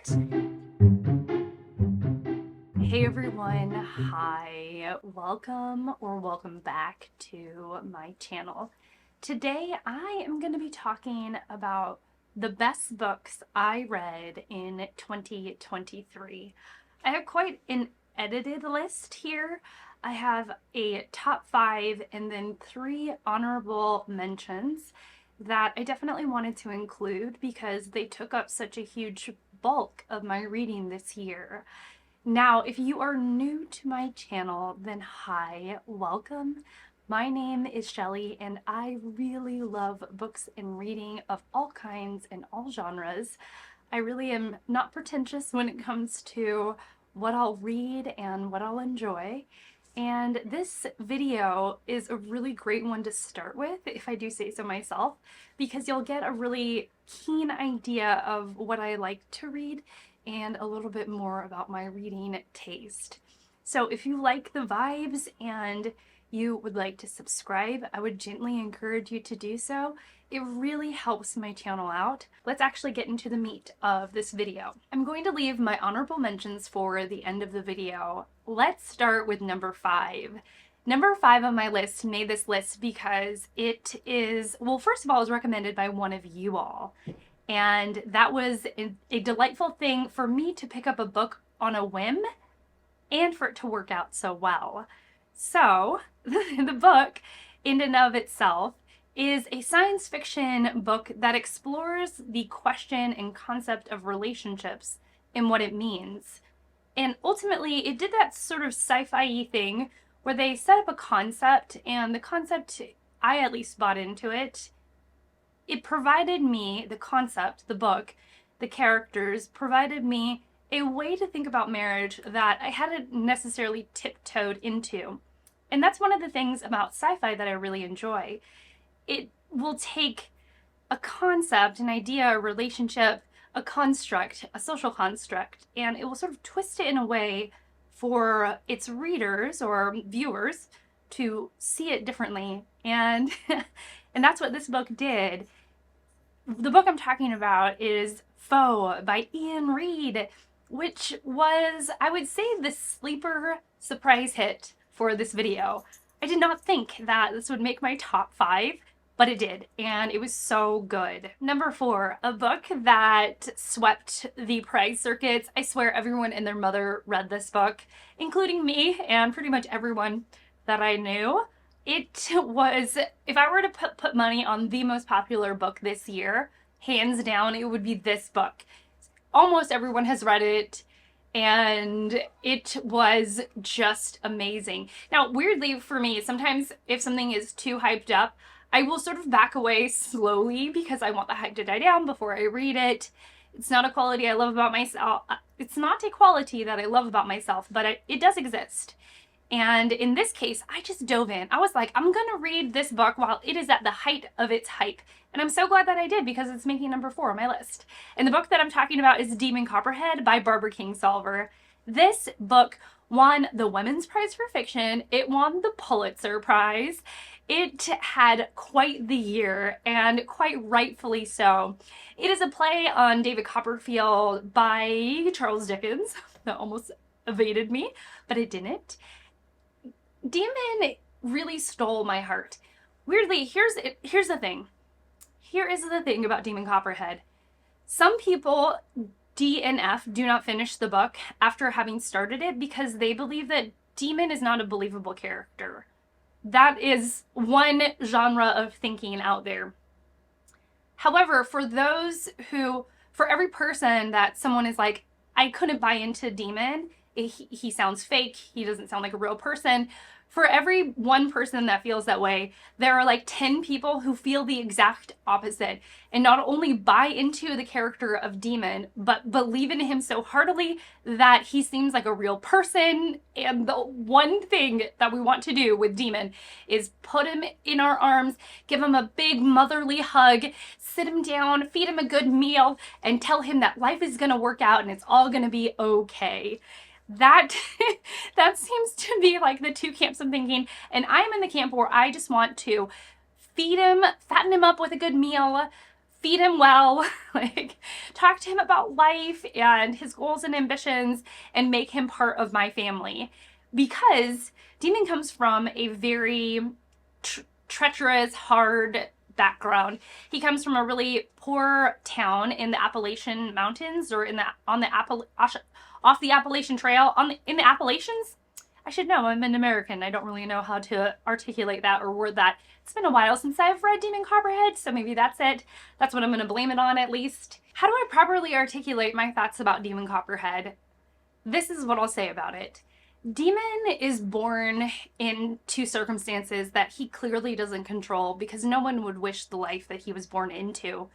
start. Hey everyone, hi, welcome back to my channel. Today I am going to be talking about the best books I read in 2023. I have quite an edited list here. I have a top 5 and then 3 honorable mentions that I definitely wanted to include because they took up such a huge bulk of my reading this year. Now, if you are new to my channel, then hi, welcome. My name is Shelly and I really love books and reading of all kinds and all genres. I really am not pretentious when it comes to what I'll read and what I'll enjoy. And this video is a really great one to start with, if I do say so myself, because you'll get a really keen idea of what I like to read and a little bit more about my reading taste. So if you like the vibes and you would like to subscribe, I would gently encourage you to do so. It really helps my channel out. Let's actually get into the meat of this video. I'm going to leave my honorable mentions for the end of the video. Let's start with number 5. Number 5 on my list made this list because it is, well, first of all, it was recommended by one of you all. And that was a delightful thing for me to pick up a book on a whim and for it to work out so well. So the book in and of itself is a science fiction book that explores the question and concept of relationships and what it means. And ultimately, it did that sort of sci-fi thing where they set up a concept, and the concept, I at least bought into it. It provided me, the concept, the book, the characters, provided me a way to think about marriage that I hadn't necessarily tiptoed into. And that's one of the things about sci-fi that I really enjoy. It will take a concept, an idea, a relationship, a construct, a social construct, and it will sort of twist it in a way for its readers or viewers to see it differently. And and that's what this book did. The book I'm talking about is Foe by Ian Reid, which was, I would say, the sleeper surprise hit for this video. I did not think that this would make my top 5, but it did, and it was so good. Number 4, a book that swept the prize circuits. I swear everyone and their mother read this book, including me and pretty much everyone that I knew. It was, if I were to put money on the most popular book this year, hands down, it would be this book. Almost everyone has read it, and it was just amazing. Now, weirdly for me, sometimes if something is too hyped up, I will sort of back away slowly because I want the hype to die down before I read it. It's not a quality I love about myself. It's not a quality that I love about myself, but it does exist. And in this case, I just dove in. I was like, I'm gonna read this book while it is at the height of its hype. And I'm so glad that I did because it's making number 4 on my list. And the book that I'm talking about is Demon Copperhead by Barbara Kingsolver. This book won the Women's Prize for Fiction. It won the Pulitzer Prize. It had quite the year, and quite rightfully so. It is a play on David Copperfield by Charles Dickens. That almost evaded me, but it didn't. Demon really stole my heart. Weirdly, here's the thing. Here is the thing about Demon Copperhead. Some people, DNF, do not finish the book after having started it because they believe that Demon is not a believable character. That is one genre of thinking out there. However, for every person that someone is like, I couldn't buy into Demon, he sounds fake, he doesn't sound like a real person. For every one person that feels that way, there are like 10 people who feel the exact opposite and not only buy into the character of Demon, but believe in him so heartily that he seems like a real person. And the one thing that we want to do with Demon is put him in our arms, give him a big motherly hug, sit him down, feed him a good meal, and tell him that life is gonna work out and it's all gonna be okay. That seems to be like the two camps I'm thinking, and I'm in the camp where I just want to feed him, fatten him up with a good meal, feed him well, like talk to him about life and his goals and ambitions, and make him part of my family. Because Demon comes from a very treacherous, hard background. He comes from a really poor town in the Appalachian Mountains, or off the Appalachian Trail, in the Appalachians. I should know, I'm an American. I don't really know how to articulate that or word that. It's been a while since I've read Demon Copperhead, so maybe that's it. That's what I'm going to blame it on, at least. How do I properly articulate my thoughts about Demon Copperhead? This is what I'll say about it. Demon is born into circumstances that he clearly doesn't control, because no one would wish the life that he was born into.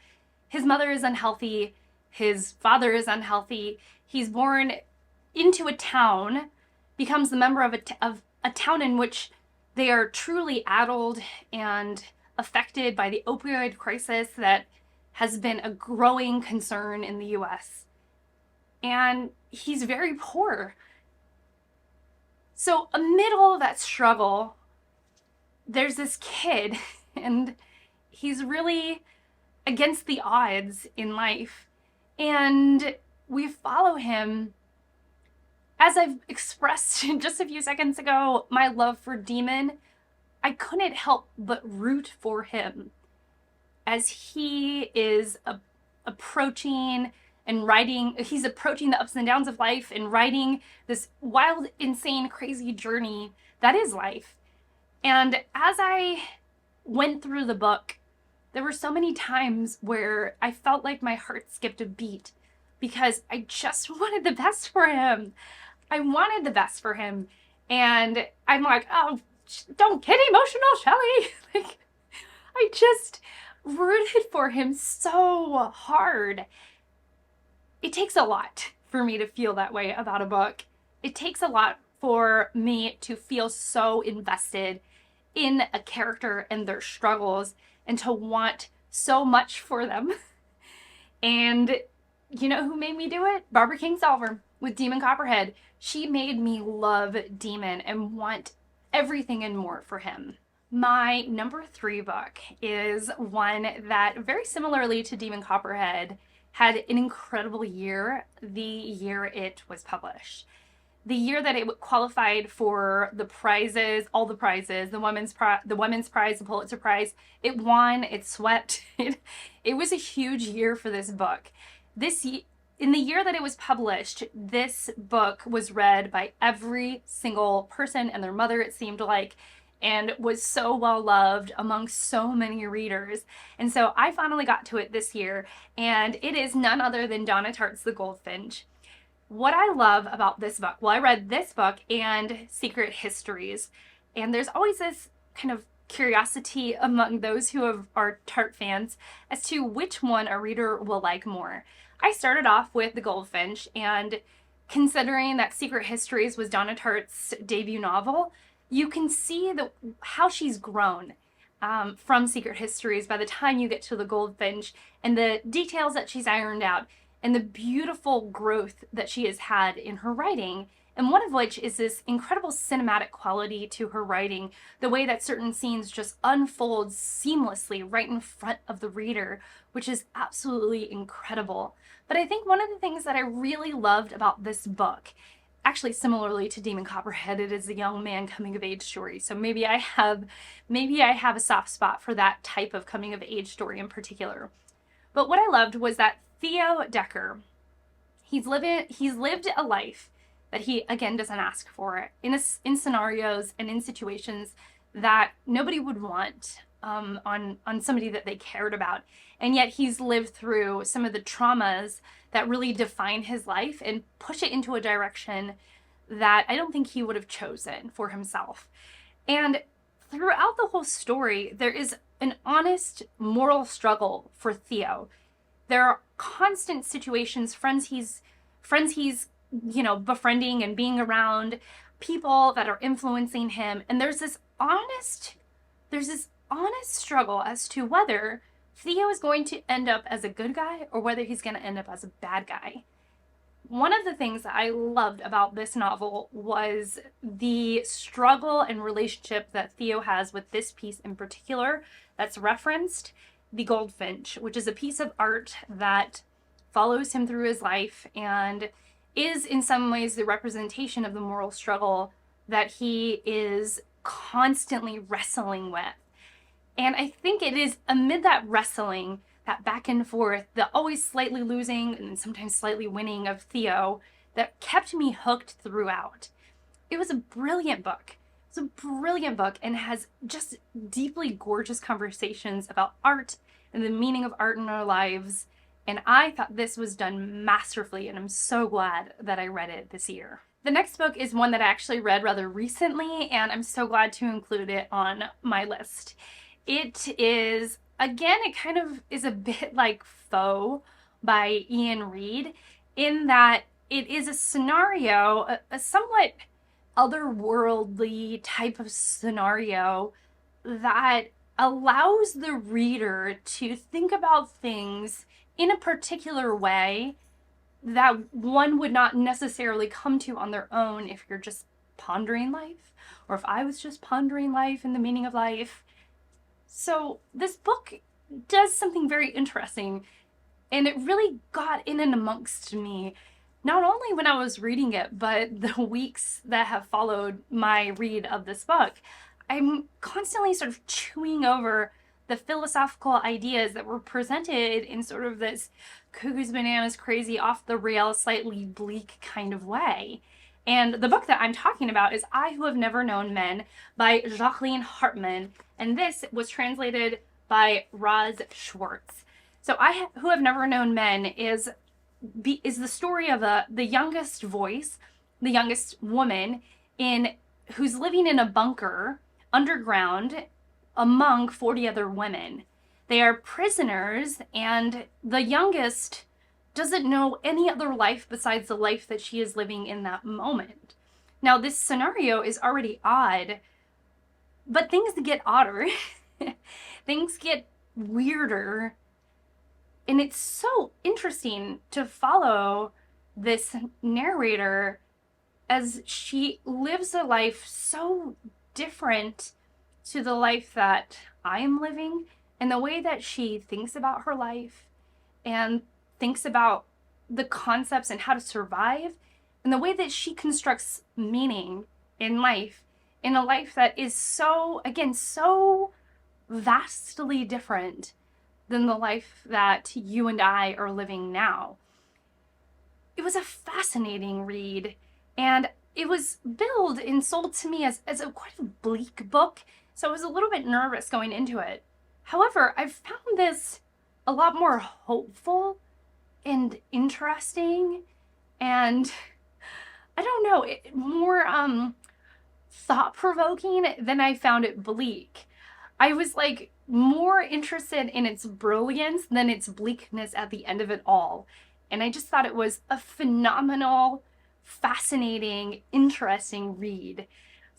His mother is unhealthy. His father is unhealthy. He's born into a town, becomes the member of a town in which they are truly addled and affected by the opioid crisis that has been a growing concern in the US. And he's very poor. So amid all of that struggle, there's this kid, and he's really against the odds in life. And we follow him. As I've expressed just a few seconds ago, my love for Demon, I couldn't help but root for him as he is approaching the ups and downs of life and riding this wild, insane, crazy journey that is life. And as I went through the book, there were so many times where I felt like my heart skipped a beat, because I just wanted the best for him. I wanted the best for him. And I'm like, oh, don't get emotional, Shelley. Like, I just rooted for him so hard. It takes a lot for me to feel that way about a book. It takes a lot for me to feel so invested in a character and their struggles, and to want so much for them. And you know who made me do it? Barbara Kingsolver with Demon Copperhead. She made me love Demon and want everything and more for him. My number 3 book is one that, very similarly to Demon Copperhead, had an incredible year the year it was published. The year that it qualified for the prizes, all the prizes, the Women's Prize, the Pulitzer Prize. It won, it swept. It was a huge year for this book. In the year that it was published, this book was read by every single person and their mother, it seemed like, and was so well loved among so many readers. And so I finally got to it this year, and it is none other than Donna Tartt's The Goldfinch. What I love about this book, well, I read this book and Secret Histories, and there's always this kind of curiosity among those who are Tartt fans as to which one a reader will like more. I started off with The Goldfinch, and considering that Secret Histories was Donna Tartt's debut novel, you can see how she's grown from Secret Histories by the time you get to The Goldfinch, and the details that she's ironed out, and the beautiful growth that she has had in her writing, and one of which is this incredible cinematic quality to her writing, the way that certain scenes just unfold seamlessly right in front of the reader, which is absolutely incredible. But I think one of the things that I really loved about this book, actually similarly to Demon Copperhead, it is a young man coming of age story, so maybe I have a soft spot for that type of coming of age story in particular. But what I loved was that Theo Decker, he's lived a life that he, again, doesn't ask for, in scenarios and in situations that nobody would want on somebody that they cared about. And yet he's lived through some of the traumas that really define his life and push it into a direction that I don't think he would have chosen for himself. And throughout the whole story, there is an honest moral struggle for Theo. There are constant situations, friends he's befriending and being around, people that are influencing him, and there's this honest struggle as to whether Theo is going to end up as a good guy or whether he's going to end up as a bad guy. One of the things that I loved about this novel was the struggle and relationship that Theo has with this piece in particular that's referenced, The Goldfinch, which is a piece of art that follows him through his life and is in some ways the representation of the moral struggle that he is constantly wrestling with. And I think it is amid that wrestling, that back and forth, the always slightly losing and sometimes slightly winning of Theo, that kept me hooked throughout. It was a brilliant book. It's a brilliant book and has just deeply gorgeous conversations about art and the meaning of art in our lives. And I thought this was done masterfully, and I'm so glad that I read it this year. The next book is one that I actually read rather recently, and I'm so glad to include it on my list. It is, again, it kind of is a bit like Foe by Ian Reid, in that it is a scenario, a somewhat otherworldly type of scenario that allows the reader to think about things in a particular way that one would not necessarily come to on their own if you're just pondering life, or if I was just pondering life and the meaning of life. So this book does something very interesting, and it really got in and amongst me, not only when I was reading it, but the weeks that have followed my read of this book. I'm constantly sort of chewing over the philosophical ideas that were presented in sort of this cuckoo's bananas crazy, off the rails, slightly bleak kind of way. And the book that I'm talking about is I Who Have Never Known Men by Jacqueline Hartman, and this was translated by Roz Schwartz. So I Who Have Never Known Men is the story of the youngest voice, the youngest woman who's living in a bunker underground among 40 other women. They are prisoners, and the youngest doesn't know any other life besides the life that she is living in that moment. Now, this scenario is already odd, but things get odder. Things get weirder. And it's so interesting to follow this narrator as she lives a life so different to the life that I am living, and the way that she thinks about her life and thinks about the concepts and how to survive, and the way that she constructs meaning in life, in a life that is so, again, so vastly different than the life that you and I are living now. It was a fascinating read, and it was billed and sold to me as a quite a bleak book, so I was a little bit nervous going into it. However, I've found this a lot more hopeful and interesting, and I don't know, more thought-provoking than I found it bleak. I was like more interested in its brilliance than its bleakness at the end of it all. And I just thought it was a phenomenal, fascinating, interesting read.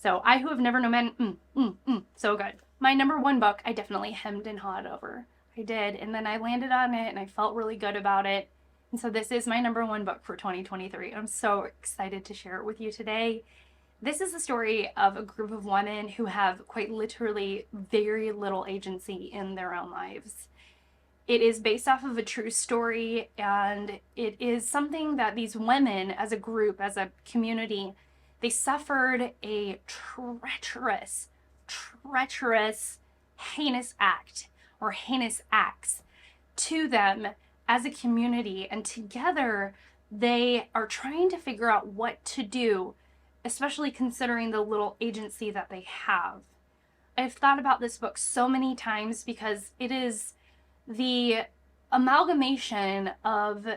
So I Who Have Never Known Men, so good. My number one book, I definitely hemmed and hawed over. I did, and then I landed on it, and I felt really good about it. And so this is my number one book for 2023. I'm so excited to share it with you today. This is the story of a group of women who have quite literally very little agency in their own lives. It is based off of a true story, and it is something that these women, as a group, as a community, they suffered a treacherous, heinous act, or heinous acts to them as a community, and together they are trying to figure out what to do, especially considering the little agency that they have. I've thought about this book so many times because it is the amalgamation of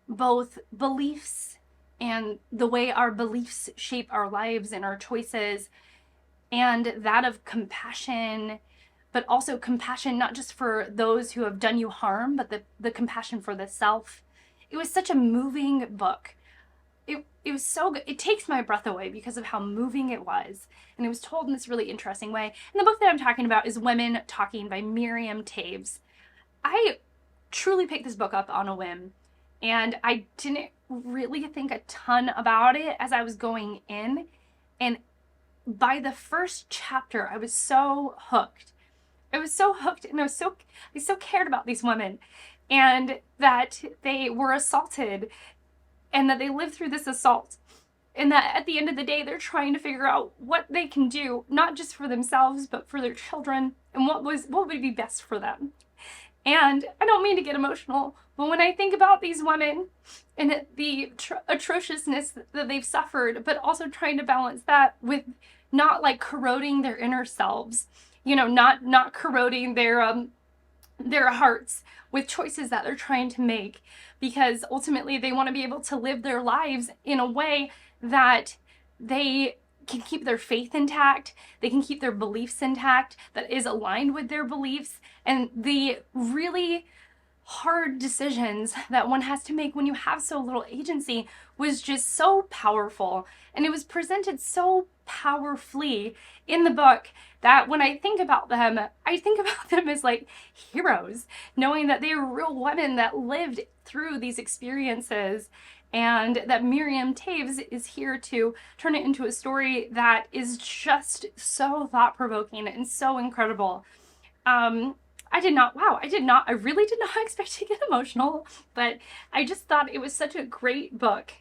both beliefs and the way our beliefs shape our lives and our choices, and that of compassion, but also compassion not just for those who have done you harm, but the compassion for the self. It was such a moving book. It was so good. It takes my breath away because of how moving it was. And it was told in this really interesting way. And the book that I'm talking about is Women Talking by Miriam Taves. I truly picked this book up on a whim, and I didn't really think a ton about it as I was going in. And by the first chapter, I was so hooked. I was so hooked, and I so cared about these women, and that they were assaulted, and that they lived through this assault, and that at the end of the day they're trying to figure out what they can do, not just for themselves but for their children, and what would be best for them. And I don't mean to get emotional, but when I think about these women and the atrociousness that they've suffered, but also trying to balance that with not like corroding their inner selves, not corroding their hearts with choices that they're trying to make, because ultimately they want to be able to live their lives in a way that they can keep their faith intact, they can keep their beliefs intact, that is aligned with their beliefs, and the really hard decisions that one has to make when you have so little agency was just so powerful. And it was presented so powerfully in the book that when I think about them, I think about them as like heroes, knowing that they were real women that lived through these experiences, and that Miriam Taves is here to turn it into a story that is just so thought-provoking and so incredible. I really did not expect to get emotional, but I just thought it was such a great book.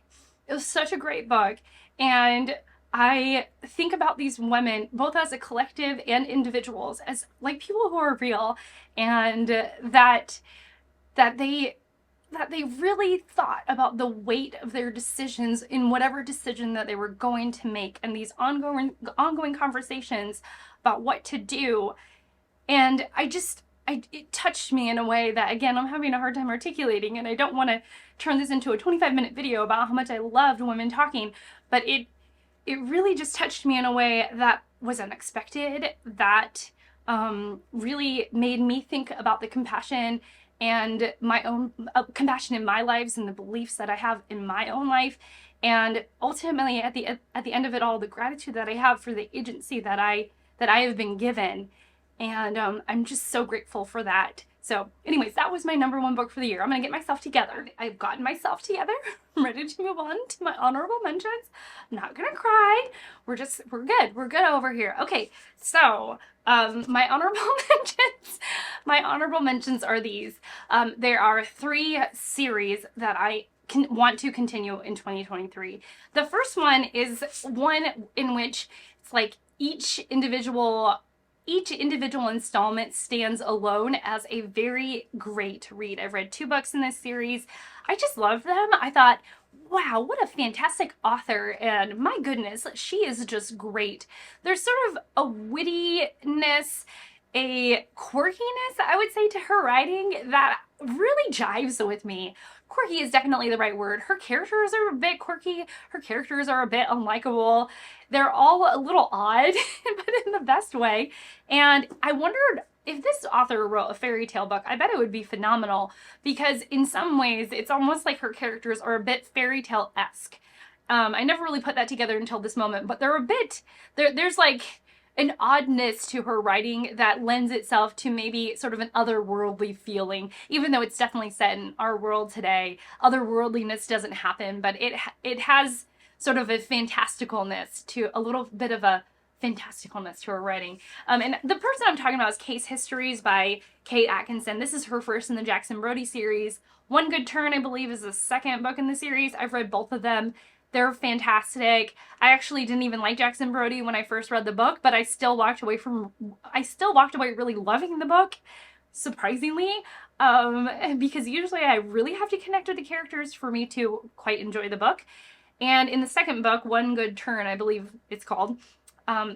It was such a great book. And I think about these women, both as a collective and individuals, as like people who are real, and that they really thought about the weight of their decisions in whatever decision that they were going to make, and these ongoing conversations about what to do. And it touched me in a way that, again, I'm having a hard time articulating, and I don't want to turn this into a 25-minute video about how much I loved women talking, but it really just touched me in a way that was unexpected, that really made me think about the compassion and my own compassion in my lives and the beliefs that I have in my own life, and ultimately at the end of it all, the gratitude that I have for the agency that I have been given. And I'm just so grateful for that. So anyways, that was my number one book for the year. I'm gonna get myself together. I've gotten myself together. I'm ready to move on to my honorable mentions. I'm not gonna cry. We're good. We're good over here. Okay, so my honorable mentions are these. There are 3 series that I want to continue in 2023. The first one is one in which it's like each individual installment stands alone as a very great read. I've read 2 books in this series. I just love them. I thought, wow, what a fantastic author, and my goodness, she is just great. There's sort of a wittiness, a quirkiness, I would say, to her writing that really jives with me. Quirky is definitely the right word. Her characters are a bit quirky. Her characters are a bit unlikable. They're all a little odd, but in the best way. And I wondered if this author wrote a fairy tale book, I bet it would be phenomenal, because in some ways it's almost like her characters are a bit fairy tale-esque. I never really put that together until this moment, but they're a bit, there's like an oddness to her writing that lends itself to maybe sort of an otherworldly feeling, even though it's definitely set in our world today. Otherworldliness doesn't happen, but it has sort of a fantasticalness to her writing. And the person I'm talking about is Case Histories by Kate Atkinson. This is her first in the Jackson Brodie series. One Good Turn, I believe, is the second book in the series. I've read both of them. They're fantastic. I actually didn't even like Jackson Brodie when I first read the book, but I still walked away really loving the book, surprisingly, because usually I really have to connect with the characters for me to quite enjoy the book. And in the second book, One Good Turn, I believe it's called,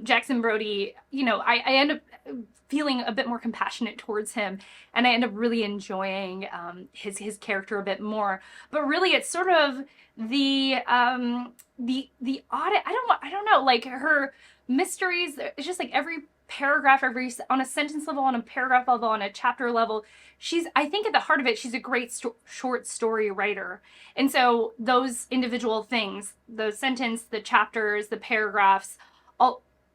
Jackson Brodie, I end up feeling a bit more compassionate towards him, and I end up really enjoying his character a bit more. But really, it's sort of the audit. I don't know, like her mysteries. It's just like every paragraph, on a sentence level, on a paragraph level, on a chapter level. I think at the heart of it, she's a great short story writer. And so those individual things, the sentence, the chapters, the paragraphs,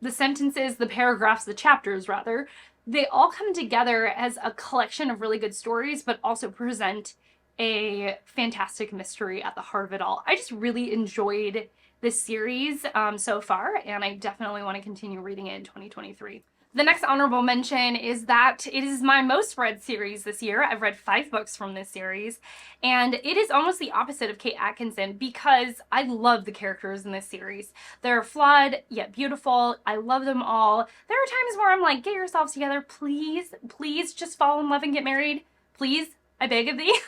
the sentences, the paragraphs, the chapters rather, they all come together as a collection of really good stories, but also present a fantastic mystery at the heart of it all. I just really enjoyed this series so far, and I definitely want to continue reading it in 2023. The next honorable mention is that it is my most read series this year. I've read 5 books from this series, and it is almost the opposite of Kate Atkinson because I love the characters in this series. They're flawed yet beautiful. I love them all. There are times where I'm like, get yourselves together, please, please just fall in love and get married. Please, I beg of thee.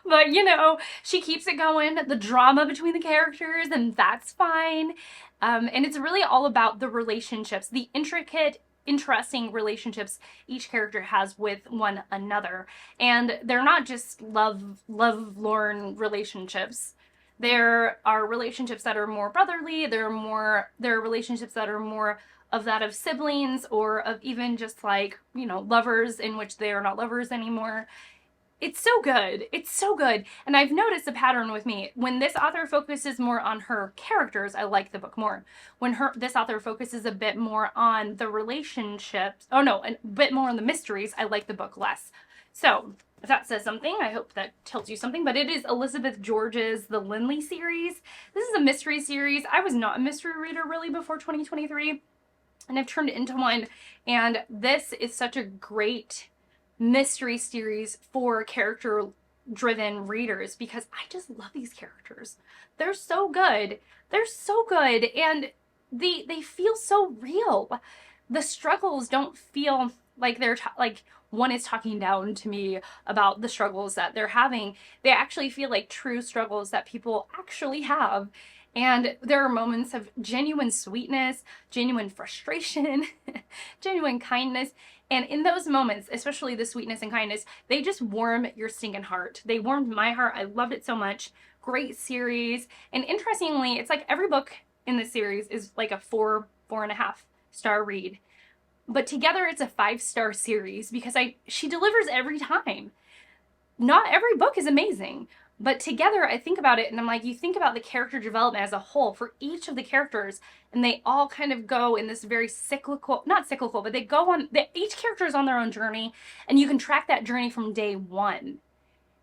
But you know, she keeps it going, the drama between the characters, and that's fine. And it's really all about the relationships, the intricate, interesting relationships each character has with one another. And they're not just lovelorn relationships. There are relationships that are more brotherly, there are relationships that are more of that of siblings, or of even just like, you know, lovers in which they are not lovers anymore. It's so good. It's so good. And I've noticed a pattern with me. When this author focuses more on her characters, I like the book more. When this author focuses a bit more on the relationships, a bit more on the mysteries, I like the book less. So if that says something, I hope that tells you something. But it is Elizabeth George's The Linley series. This is a mystery series. I was not a mystery reader really before 2023. And I've turned it into one. And this is such a great mystery series for character driven readers because I just love these characters. They're so good. They're so good, and they feel so real. The struggles don't feel like they're like one is talking down to me about the struggles that they're having. They actually feel like true struggles that people actually have. And there are moments of genuine sweetness, genuine frustration, genuine kindness. And in those moments, especially the sweetness and kindness, they just warm your stinking heart. They warmed my heart. I loved it so much. Great series. And interestingly, it's like every book in this series is like a 4.5 star read. But together it's a 5-star series because she delivers every time. Not every book is amazing. But together, I think about it, and I'm like, you think about the character development as a whole for each of the characters, and they all kind of go in this very not cyclical, but each character is on their own journey, and you can track that journey from day one.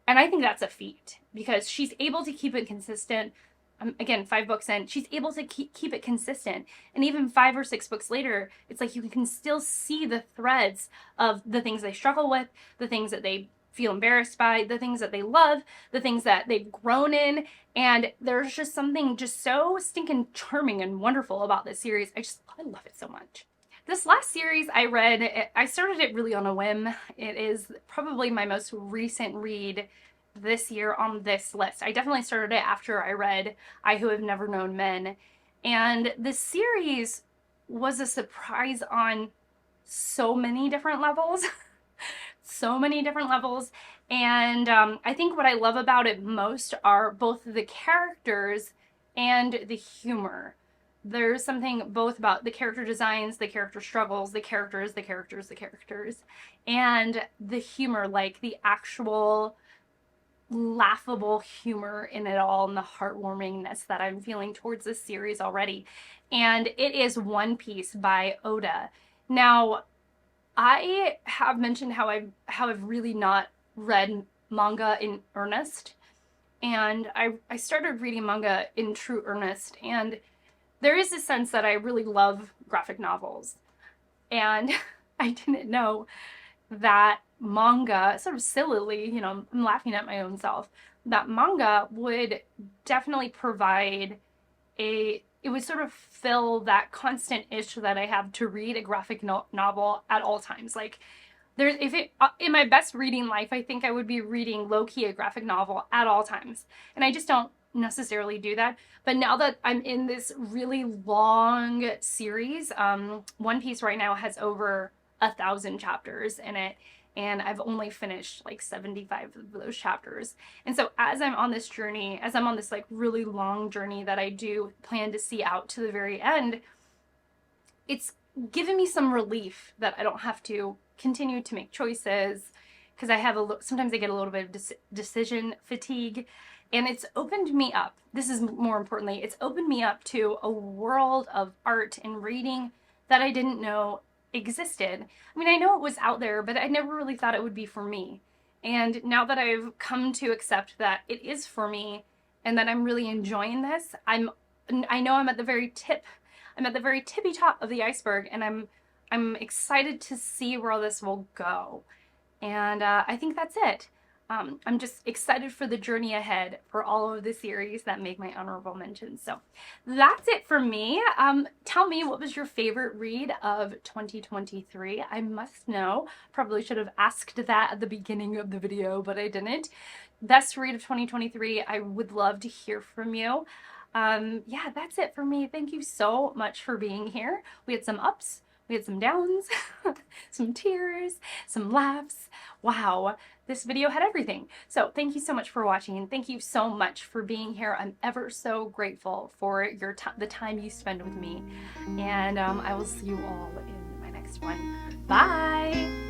And I think that's a feat, because she's able to keep it consistent. Again, 5 books in, she's able to keep it consistent. And even 5 or 6 books later, it's like you can still see the threads of the things they struggle with, the things that they feel embarrassed by, the things that they love, the things that they've grown in, and there's just something just so stinking charming and wonderful about this series. I love it so much. This last series I read, I started it really on a whim. It is probably my most recent read this year on this list. I definitely started it after I read I Who Have Never Known Men, and the series was a surprise on so many different levels. So many different levels. And I think what I love about it most are both the characters and the humor. There's something both about the character designs, the character struggles, the characters, and the humor, like the actual laughable humor in it all, and the heartwarmingness that I'm feeling towards this series already. And it is One Piece by Oda. Now, I have mentioned how I've really not read manga in earnest, and I started reading manga in true earnest, and there is a sense that I really love graphic novels, and I didn't know that manga, sort of sillily, you know, I'm laughing at my own self, that manga would definitely provide it would sort of fill that constant itch that I have to read a graphic novel at all times. Like, in my best reading life, I think I would be reading low-key a graphic novel at all times. And I just don't necessarily do that. But now that I'm in this really long series, One Piece right now has over 1,000 chapters in it. And I've only finished like 75 of those chapters. And so as I'm on this journey, as I'm on this like really long journey that I do plan to see out to the very end, it's given me some relief that I don't have to continue to make choices, because I have sometimes I get a little bit of decision fatigue, and it's opened me up. This is more importantly, it's opened me up to a world of art and reading that I didn't know existed. I mean, I know it was out there, but I never really thought it would be for me. And now that I've come to accept that it is for me and that I'm really enjoying this, I know I'm at the very tippy top of the iceberg, and I'm I'm excited to see where this will go. And I think that's it. I'm just excited for the journey ahead for all of the series that make my honorable mentions. So that's it for me. Tell me, what was your favorite read of 2023? I must know. Probably should have asked that at the beginning of the video, but I didn't. Best read of 2023. I would love to hear from you. Yeah, that's it for me. Thank you so much for being here. We had some ups, we had some downs, some tears, some laughs. Wow, this video had everything. So thank you so much for watching. Thank you so much for being here. I'm ever so grateful for the time you spend with me. And I will see you all in my next one. Bye!